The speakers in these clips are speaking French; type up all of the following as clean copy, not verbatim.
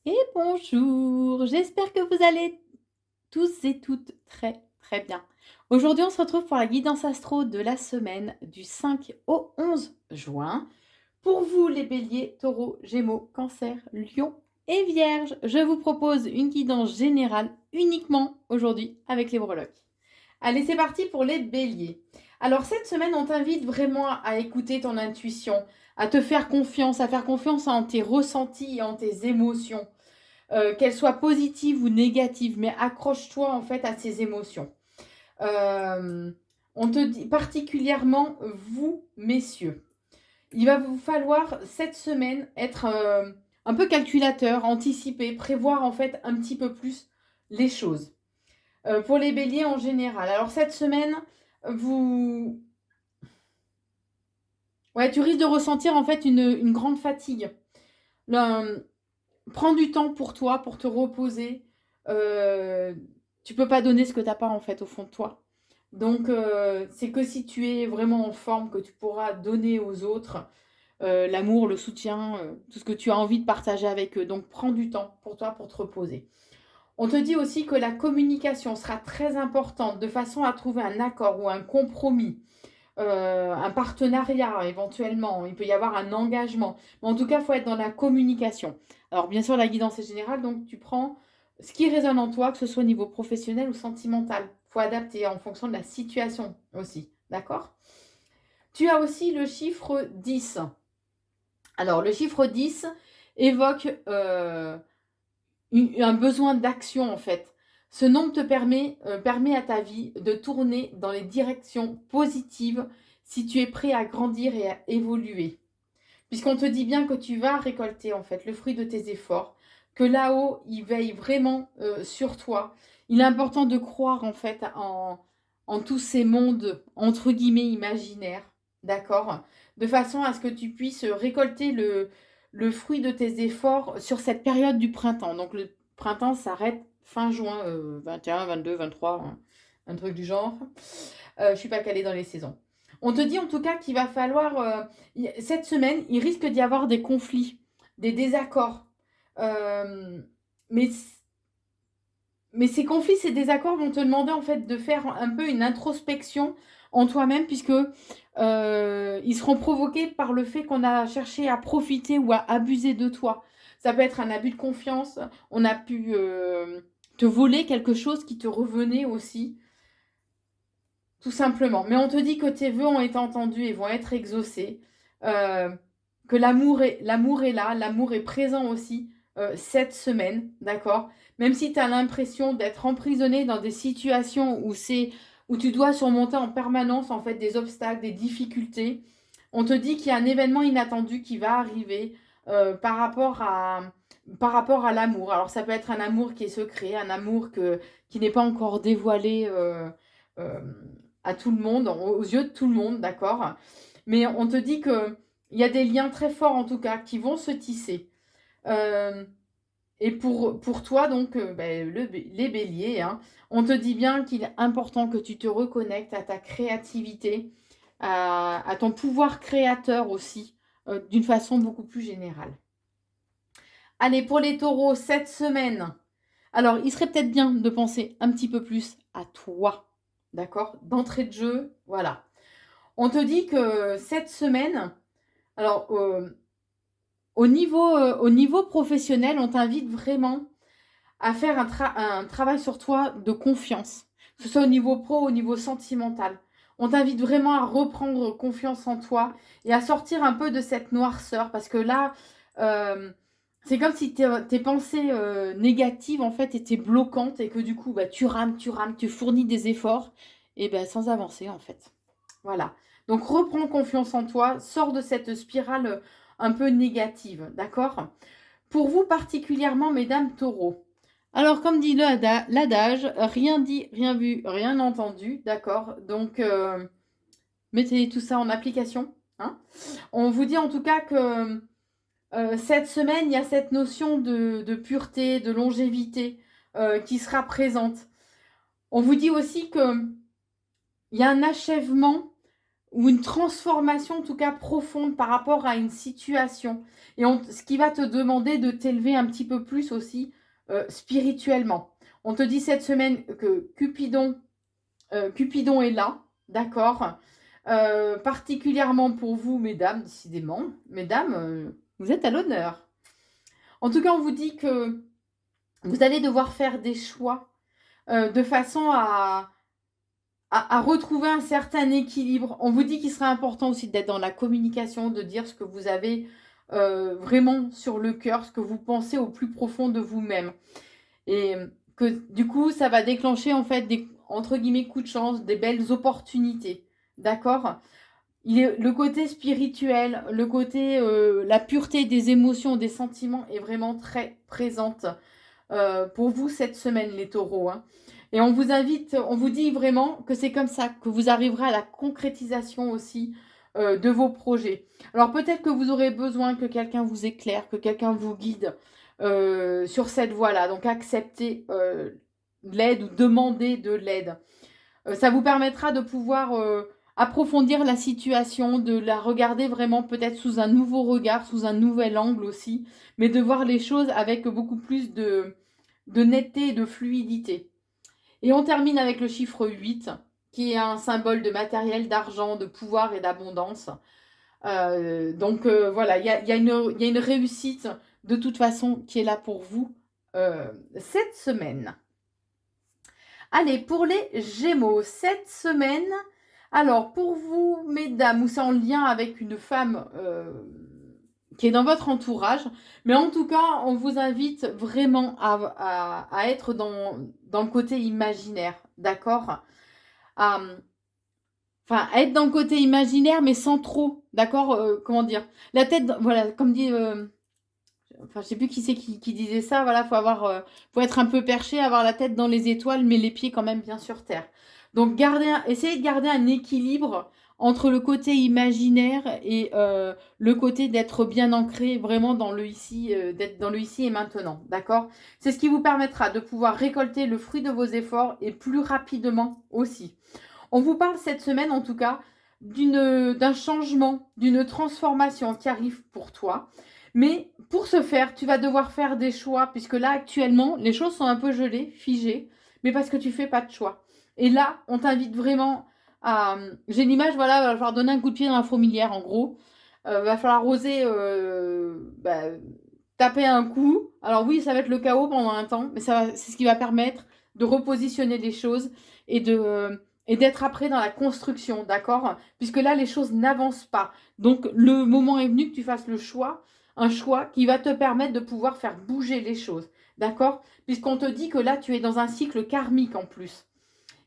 Et bonjour, j'espère que vous allez tous et toutes très très bien. Aujourd'hui, on se retrouve pour la guidance astro de la semaine du 5 au 11 juin. Pour vous, les béliers, taureaux, gémeaux, cancer, lion et vierge, je vous propose une guidance générale uniquement aujourd'hui avec les breloques. Allez, c'est parti pour les béliers. Alors, cette semaine, on t'invite vraiment à écouter ton intuition, à te faire confiance, à faire confiance en tes ressentis et en tes émotions. Qu'elles soient positives ou négatives, mais accroche-toi en fait à ces émotions. Euh, on te dit particulièrement, vous, messieurs, il va vous falloir cette semaine être un peu calculateur, anticiper, prévoir en fait un petit peu plus les choses. Pour les béliers en général. Alors cette semaine, vous... Ouais, tu risques de ressentir en fait une grande fatigue. Le, Prends du temps pour toi, pour te reposer. Euh, Tu peux pas donner ce que t'as pas en fait au fond de toi. Donc c'est que si tu es vraiment en forme que tu pourras donner aux autres l'amour, le soutien, tout ce que tu as envie de partager avec eux. Donc prends du temps pour toi pour te reposer. On te dit aussi que la communication sera très importante de façon à trouver un accord ou un compromis, un partenariat éventuellement. Il peut y avoir un engagement. Mais en tout cas, il faut être dans la communication. Alors bien sûr, la guidance est générale, donc tu prends ce qui résonne en toi, que ce soit au niveau professionnel ou sentimental. Il faut adapter en fonction de la situation aussi. D'accord? Tu as aussi le chiffre 10. Alors le chiffre 10 évoque un besoin d'action en fait. Ce nombre te permet à ta vie de tourner dans les directions positives si tu es prêt à grandir et à évoluer. Puisqu'on te dit bien que tu vas récolter en fait le fruit de tes efforts, que là-haut, il veille vraiment sur toi. Il est important de croire en fait en tous ces mondes entre guillemets imaginaires, d'accord? De façon à ce que tu puisses récolter le fruit de tes efforts sur cette période du printemps. Donc le printemps s'arrête fin juin 21, 22, 23, un truc du genre. Je ne suis pas calée dans les saisons. On te dit en tout cas qu'il va falloir, cette semaine, il risque d'y avoir des conflits, des désaccords. Euh, mais, mais ces conflits, ces désaccords vont te demander en fait de faire un peu une introspection en toi-même, puisque ils seront provoqués par le fait qu'on a cherché à profiter ou à abuser de toi. Ça peut être un abus de confiance, on a pu te voler quelque chose qui te revenait aussi. Tout simplement. Mais on te dit que tes vœux ont été entendus et vont être exaucés. euh, que l'amour est là, l'amour est présent aussi cette semaine, d'accord? Même si tu as l'impression d'être emprisonné dans des situations où tu dois surmonter en permanence en fait des obstacles, des difficultés, on te dit qu'il y a un événement inattendu qui va arriver par rapport à l'amour. Alors ça peut être un amour qui est secret, un amour qui n'est pas encore dévoilé euh, à tout le monde, aux yeux de tout le monde, d'accord? Mais on te dit que il y a des liens très forts en tout cas qui vont se tisser. Euh, et pour toi, donc, les béliers, hein, on te dit bien qu'il est important que tu te reconnectes à ta créativité, à ton pouvoir créateur aussi, d'une façon beaucoup plus générale. Allez, pour les taureaux, cette semaine, alors il serait peut-être bien de penser un petit peu plus à toi, d'accord? D'entrée de jeu, voilà. On te dit que cette semaine, alors au niveau professionnel, on t'invite vraiment à faire un travail sur toi de confiance, que ce soit au niveau pro, au niveau sentimental. On t'invite vraiment à reprendre confiance en toi et à sortir un peu de cette noirceur parce que là, euh, c'est comme si tes pensées négatives en fait étaient bloquantes et que du coup, bah, tu rames, tu fournis des efforts et ben sans avancer en fait. Voilà. Donc reprends confiance en toi, sors de cette spirale un peu négative, d'accord? Pour vous particulièrement, mesdames taureaux. Alors, comme dit l'adage, rien dit, rien vu, rien entendu, d'accord? Donc, mettez tout ça en application, hein? On vous dit en tout cas que cette semaine, il y a cette notion de pureté, de longévité qui sera présente. On vous dit aussi que il y a un achèvement ou une transformation en tout cas profonde par rapport à une situation. Et ce qui va te demander de t'élever un petit peu plus aussi spirituellement. On te dit cette semaine que Cupidon est là, d'accord, particulièrement pour vous, mesdames, décidément. Mesdames, vous êtes à l'honneur. En tout cas, on vous dit que vous allez devoir faire des choix de façon à retrouver un certain équilibre. On vous dit qu'il serait important aussi d'être dans la communication, de dire ce que vous avez vraiment sur le cœur, ce que vous pensez au plus profond de vous-même. Et que du coup, ça va déclencher en fait des, entre guillemets, coups de chance, des belles opportunités. D'accord ? Le côté spirituel, le côté, la pureté des émotions, des sentiments est vraiment très présente pour vous cette semaine, les taureaux. Hein. Et on vous invite, on vous dit vraiment que c'est comme ça que vous arriverez à la concrétisation aussi de vos projets. Alors peut-être que vous aurez besoin que quelqu'un vous éclaire, que quelqu'un vous guide sur cette voie-là. Donc acceptez l'aide ou demandez de l'aide. Ça vous permettra de pouvoir approfondir la situation, de la regarder vraiment peut-être sous un nouveau regard, sous un nouvel angle aussi, mais de voir les choses avec beaucoup plus de netteté et de fluidité. Et on termine avec le chiffre 8, qui est un symbole de matériel, d'argent, de pouvoir et d'abondance. Donc voilà, il y a une réussite de toute façon qui est là pour vous cette semaine. Allez, pour les Gémeaux, cette semaine, alors pour vous, mesdames, ou c'est en lien avec une femme qui est dans votre entourage, mais en tout cas, on vous invite vraiment à être dans le côté imaginaire, d'accord ? Enfin, être dans le côté imaginaire, mais sans trop, d'accord comment dire ? La tête, voilà, comme dit... Enfin, je sais plus qui c'est qui disait ça. Voilà, faut être un peu perché, avoir la tête dans les étoiles, mais les pieds quand même bien sur terre. Donc, essayez de garder un équilibre entre le côté imaginaire et le côté d'être bien ancré vraiment dans le ici, d'être dans le ici et maintenant. D'accord ? C'est ce qui vous permettra de pouvoir récolter le fruit de vos efforts et plus rapidement aussi. On vous parle cette semaine, en tout cas, d'un changement, d'une transformation qui arrive pour toi. Mais pour ce faire, tu vas devoir faire des choix, puisque là, actuellement, les choses sont un peu gelées, figées, mais parce que tu fais pas de choix. Et là, on t'invite vraiment à... J'ai l'image, voilà, il va falloir donner un coup de pied dans la fourmilière, en gros. Va falloir oser taper un coup. Alors oui, ça va être le chaos pendant un temps, mais c'est ce qui va permettre de repositionner les choses et d'être après dans la construction, d'accord ? Puisque là, les choses n'avancent pas. Donc, le moment est venu que tu fasses le choix, un choix qui va te permettre de pouvoir faire bouger les choses, d'accord ? Puisqu'on te dit que là, tu es dans un cycle karmique en plus.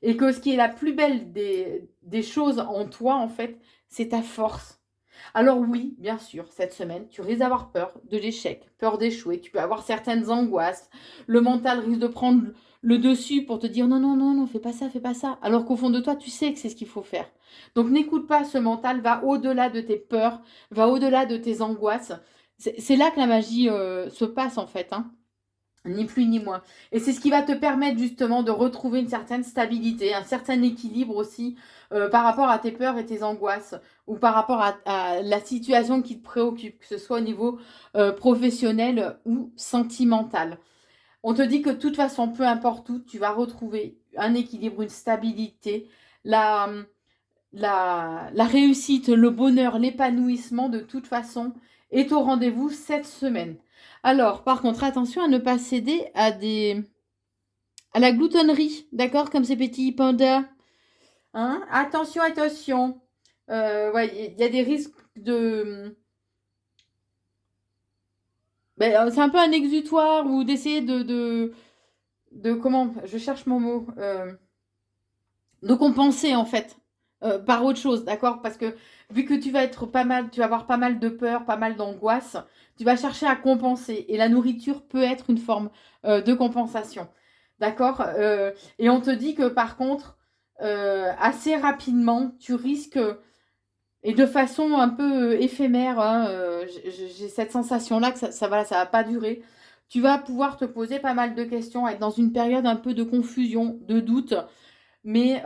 Et que ce qui est la plus belle des choses en toi, en fait, c'est ta force. Alors oui, bien sûr, cette semaine, tu risques d'avoir peur de l'échec, peur d'échouer, tu peux avoir certaines angoisses, le mental risque de prendre le dessus pour te dire non, non, non, non, fais pas ça, fais pas ça. Alors qu'au fond de toi, tu sais que c'est ce qu'il faut faire. Donc n'écoute pas ce mental, va au-delà de tes peurs, va au-delà de tes angoisses. C'est là que la magie se passe en fait, hein. Ni plus ni moins. Et c'est ce qui va te permettre justement de retrouver une certaine stabilité, un certain équilibre aussi par rapport à tes peurs et tes angoisses ou par rapport à la situation qui te préoccupe, que ce soit au niveau professionnel ou sentimental. On te dit que de toute façon, peu importe où, tu vas retrouver un équilibre, une stabilité, la réussite, le bonheur, l'épanouissement de toute façon est au rendez-vous cette semaine. Alors, par contre, attention à ne pas céder à la gloutonnerie, d'accord, comme ces petits pandas. Hein, attention, attention. Ouais, il y a des risques de... Ben, c'est un peu un exutoire ou d'essayer de comment... Je cherche mon mot. De compenser, en fait, par autre chose, d'accord ? Parce que vu que tu vas avoir pas mal de peur, pas mal d'angoisse, tu vas chercher à compenser. Et la nourriture peut être une forme de compensation. D'accord ? Et on te dit que par contre, assez rapidement, tu risques, et de façon un peu éphémère, hein, j'ai cette sensation-là que ça va pas durer. Tu vas pouvoir te poser pas mal de questions, être dans une période un peu de confusion, de doute, mais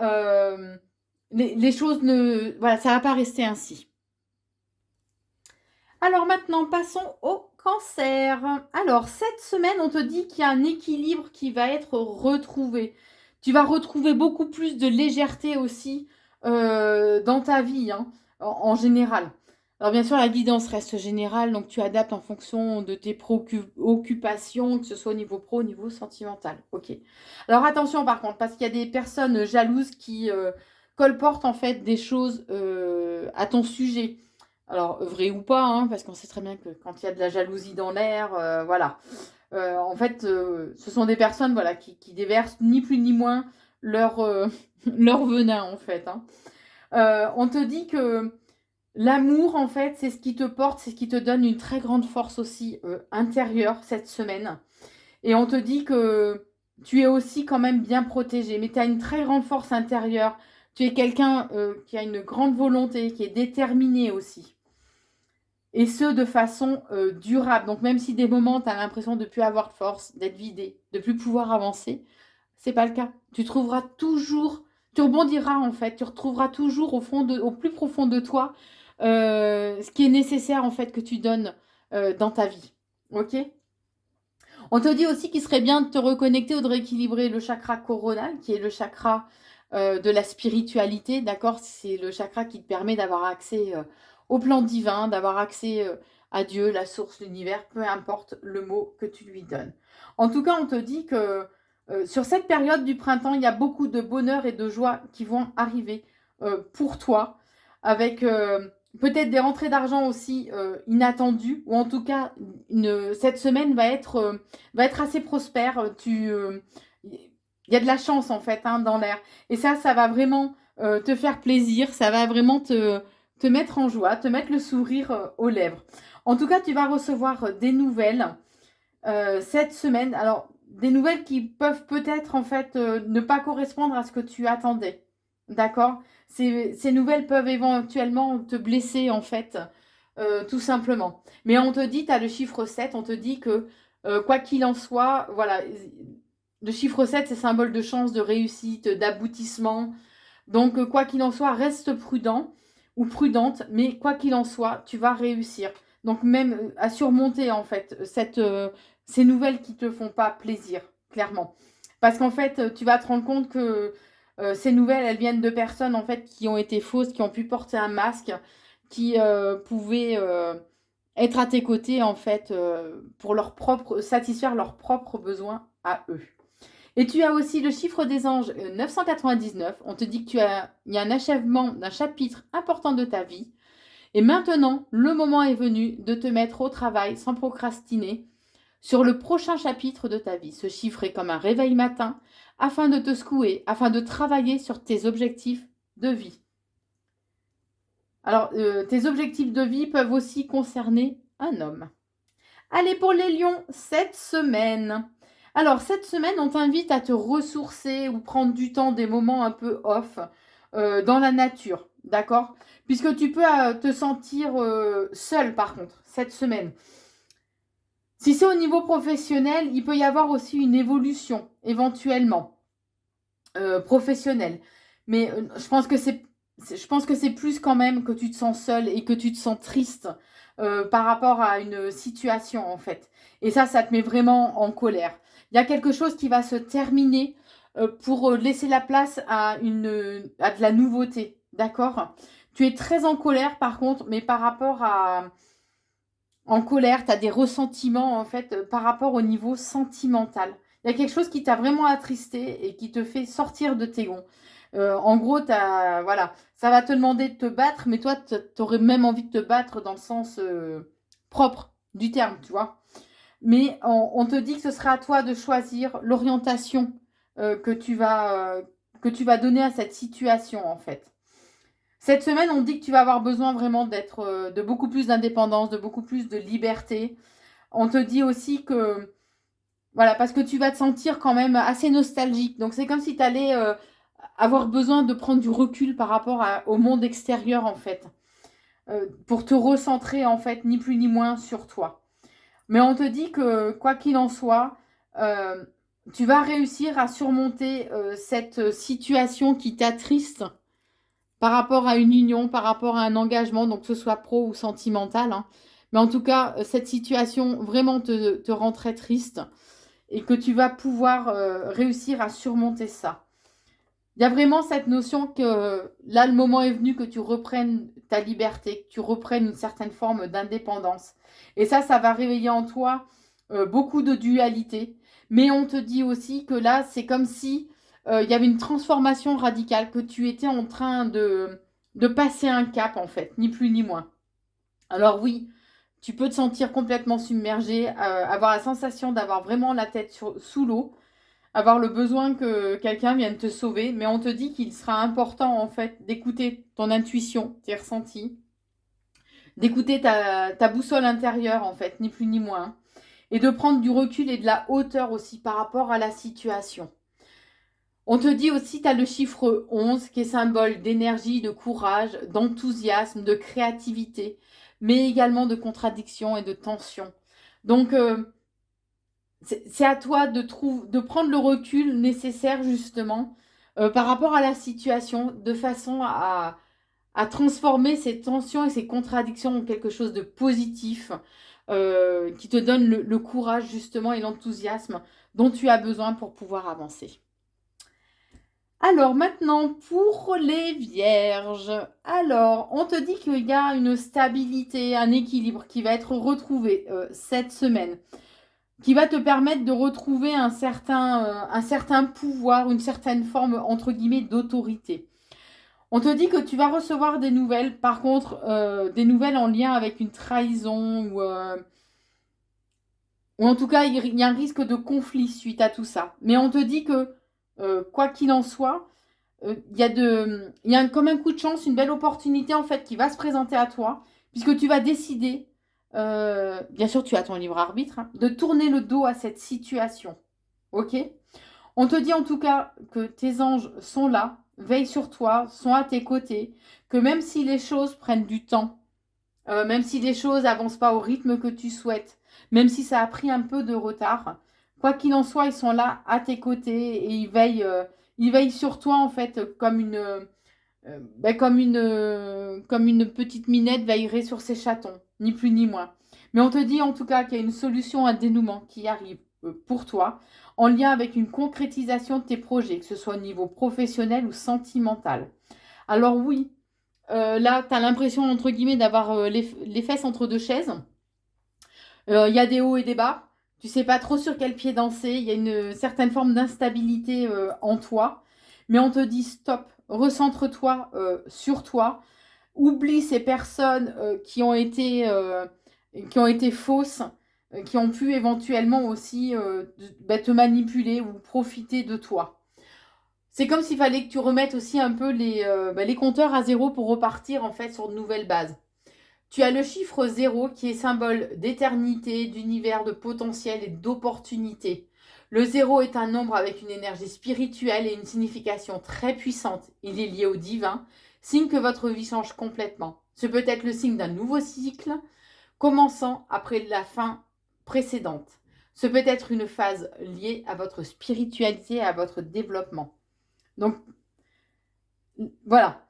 les choses ne... Voilà, ça ne va pas rester ainsi. Alors maintenant, passons au cancer. Alors, cette semaine, on te dit qu'il y a un équilibre qui va être retrouvé. Tu vas retrouver beaucoup plus de légèreté aussi dans ta vie, hein, en général. Alors bien sûr, la guidance reste générale, donc tu adaptes en fonction de tes préoccupations, que ce soit au niveau pro, au niveau sentimental. Ok. Alors attention par contre, parce qu'il y a des personnes jalouses qui colportent en fait des choses à ton sujet. Alors, vrai ou pas, hein, parce qu'on sait très bien que quand il y a de la jalousie dans l'air, voilà. En fait, ce sont des personnes voilà, qui déversent ni plus ni moins leur, leur venin, en fait. Hein. On te dit que l'amour, en fait, c'est ce qui te porte, c'est ce qui te donne une très grande force aussi intérieure cette semaine. Et on te dit que tu es aussi quand même bien protégé, mais tu as une très grande force intérieure. Tu es quelqu'un qui a une grande volonté, qui est déterminé aussi. Et ce, de façon durable. Donc, même si des moments, tu as l'impression de ne plus avoir de force, d'être vidé, de ne plus pouvoir avancer, c'est pas le cas. Tu trouveras toujours, tu rebondiras en fait, tu retrouveras toujours au plus profond de toi ce qui est nécessaire en fait que tu donnes dans ta vie. Ok? On te dit aussi qu'il serait bien de te reconnecter ou de rééquilibrer le chakra coronal, qui est le chakra de la spiritualité, d'accord? C'est le chakra qui te permet d'avoir accès au plan divin, d'avoir accès à Dieu, la source, l'univers, peu importe le mot que tu lui donnes. En tout cas, on te dit que sur cette période du printemps, il y a beaucoup de bonheur et de joie qui vont arriver pour toi, avec peut-être des rentrées d'argent aussi inattendues, ou en tout cas, cette semaine va être assez prospère. Il y a de la chance en fait hein, dans l'air. Et ça va vraiment te faire plaisir, ça va vraiment te mettre en joie, te mettre le sourire aux lèvres. En tout cas, tu vas recevoir des nouvelles cette semaine. Alors, des nouvelles qui peuvent peut-être en fait ne pas correspondre à ce que tu attendais. D'accord? Ces nouvelles peuvent éventuellement te blesser en fait, tout simplement. Mais on te dit, tu as le chiffre 7, on te dit que quoi qu'il en soit, voilà, le chiffre 7, c'est symbole de chance, de réussite, d'aboutissement. Donc, quoi qu'il en soit, reste prudent ou prudente, mais quoi qu'il en soit, tu vas réussir. Donc, même à surmonter, en fait, ces nouvelles qui ne te font pas plaisir, clairement. Parce qu'en fait, tu vas te rendre compte que ces nouvelles, elles viennent de personnes, en fait, qui ont été fausses, qui ont pu porter un masque, qui pouvaient être à tes côtés, en fait, pour satisfaire leurs propres besoins à eux. Et tu as aussi le chiffre des anges 999. On te dit qu'il y a un achèvement d'un chapitre important de ta vie. Et maintenant, le moment est venu de te mettre au travail sans procrastiner sur le prochain chapitre de ta vie. Ce chiffre est comme un réveil matin afin de te secouer, afin de travailler sur tes objectifs de vie. Alors, tes objectifs de vie peuvent aussi concerner un homme. Allez, pour les lions, cette semaine. Alors, cette semaine, on t'invite à te ressourcer ou prendre du temps, des moments un peu off dans la nature, d'accord? Puisque tu peux te sentir seul, par contre, cette semaine. Si c'est au niveau professionnel, il peut y avoir aussi une évolution, éventuellement, professionnelle. Mais je pense que c'est plus quand même que tu te sens seul et que tu te sens triste par rapport à une situation, en fait. Et ça te met vraiment en colère. Il y a quelque chose qui va se terminer pour laisser la place à de la nouveauté, d'accord? Tu es très en colère, par contre, mais par rapport à... En colère, tu as des ressentiments, en fait, par rapport au niveau sentimental. Il y a quelque chose qui t'a vraiment attristé et qui te fait sortir de tes gonds. En gros, voilà, ça va te demander de te battre, mais toi, tu aurais même envie de te battre dans le sens propre du terme, tu vois. Mais on te dit que ce sera à toi de choisir l'orientation que tu vas donner à cette situation, en fait. Cette semaine, on dit que tu vas avoir besoin vraiment de beaucoup plus d'indépendance, de beaucoup plus de liberté. On te dit aussi que, voilà, parce que tu vas te sentir quand même assez nostalgique. Donc, c'est comme si tu allais avoir besoin de prendre du recul par rapport au monde extérieur, en fait, pour te recentrer, en fait, ni plus ni moins sur toi. Mais on te dit que, quoi qu'il en soit, tu vas réussir à surmonter cette situation qui t'attriste par rapport à une union, par rapport à un engagement, donc que ce soit pro ou sentimental, hein. Mais en tout cas, cette situation vraiment te rend très triste et que tu vas pouvoir réussir à surmonter ça. Il y a vraiment cette notion que là, le moment est venu que tu reprennes ta liberté, que tu reprennes une certaine forme d'indépendance. Et ça va réveiller en toi beaucoup de dualité. Mais on te dit aussi que là, c'est comme si il y avait une transformation radicale, que tu étais en train de passer un cap, en fait, ni plus ni moins. Alors oui, tu peux te sentir complètement submergé, avoir la sensation d'avoir vraiment la tête sous l'eau, avoir le besoin que quelqu'un vienne te sauver, mais on te dit qu'il sera important en fait d'écouter ton intuition, tes ressentis, d'écouter ta boussole intérieure en fait, ni plus ni moins, et de prendre du recul et de la hauteur aussi par rapport à la situation. On te dit aussi, tu as le chiffre 11 qui est symbole d'énergie, de courage, d'enthousiasme, de créativité, mais également de contradiction et de tension. Donc, c'est à toi de prendre le recul nécessaire justement par rapport à la situation de façon à transformer ces tensions et ces contradictions en quelque chose de positif qui te donne le courage justement et l'enthousiasme dont tu as besoin pour pouvoir avancer. Alors maintenant, pour les vierges, alors on te dit qu'il y a une stabilité, un équilibre qui va être retrouvé cette semaine, qui va te permettre de retrouver un certain pouvoir, une certaine forme, entre guillemets, d'autorité. On te dit que tu vas recevoir des nouvelles, par contre, des nouvelles en lien avec une trahison ou en tout cas, il y a un risque de conflit suite à tout ça. Mais on te dit que, quoi qu'il en soit, il y a comme un coup de chance, une belle opportunité en fait qui va se présenter à toi, puisque tu vas décider, bien sûr tu as ton libre arbitre, hein, de tourner le dos à cette situation. Ok? On te dit en tout cas que tes anges sont là, veillent sur toi, sont à tes côtés, que même si les choses prennent du temps, même si les choses n'avancent pas au rythme que tu souhaites, même si ça a pris un peu de retard, quoi qu'il en soit, ils sont là à tes côtés et ils veillent sur toi en fait comme une petite minette veillerait sur ses chatons, ni plus ni moins. Mais on te dit en tout cas qu'il y a une solution, un dénouement qui arrive pour toi, en lien avec une concrétisation de tes projets, que ce soit au niveau professionnel ou sentimental. Alors oui, là, tu as l'impression, entre guillemets, d'avoir les fesses entre deux chaises. Il y a des hauts et des bas. Tu sais pas trop sur quel pied danser. Il y a une certaine forme d'instabilité en toi. Mais on te dit stop, recentre-toi sur toi. Oublie ces personnes qui ont été fausses, qui ont pu éventuellement aussi te manipuler ou profiter de toi. C'est comme s'il fallait que tu remettes aussi un peu les compteurs à zéro pour repartir en fait sur de nouvelles bases. Tu as le chiffre 0 qui est symbole d'éternité, d'univers, de potentiel et d'opportunité. Le 0 est un nombre avec une énergie spirituelle et une signification très puissante. Il est lié au divin, signe que votre vie change complètement. Ce peut être le signe d'un nouveau cycle, commençant après la fin précédente. Ce peut être une phase liée à votre spiritualité et à votre développement. Donc, voilà.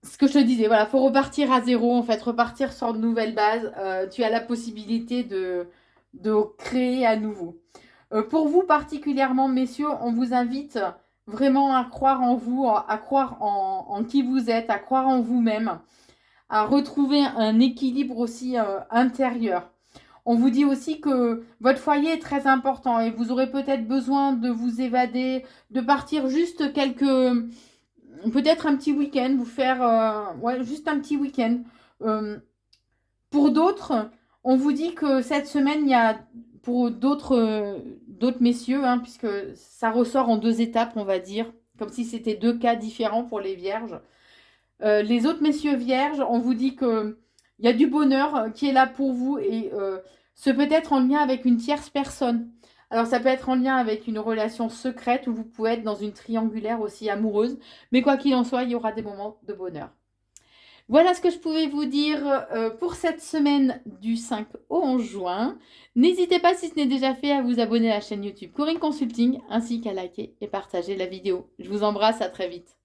Ce que je te disais, voilà, faut repartir à zéro, en fait, repartir sur de nouvelles bases. Tu as la possibilité de créer à nouveau. Pour vous particulièrement, messieurs, on vous invite vraiment à croire en vous, à croire en qui vous êtes, à croire en vous-même, à retrouver un équilibre aussi intérieur. On vous dit aussi que votre foyer est très important et vous aurez peut-être besoin de vous évader, de partir juste peut-être un petit week-end, vous faire juste un petit week-end. Pour d'autres, on vous dit que cette semaine, il y a pour d'autres messieurs, hein, puisque ça ressort en deux étapes, on va dire, comme si c'était deux cas différents pour les vierges. Les autres messieurs vierges, on vous dit que il y a du bonheur qui est là pour vous et ce peut être en lien avec une tierce personne. Alors ça peut être en lien avec une relation secrète où vous pouvez être dans une triangulaire aussi amoureuse. Mais quoi qu'il en soit, il y aura des moments de bonheur. Voilà ce que je pouvais vous dire pour cette semaine du 5 au 11 juin. N'hésitez pas, si ce n'est déjà fait, à vous abonner à la chaîne YouTube Corinne Consulting ainsi qu'à liker et partager la vidéo. Je vous embrasse, à très vite.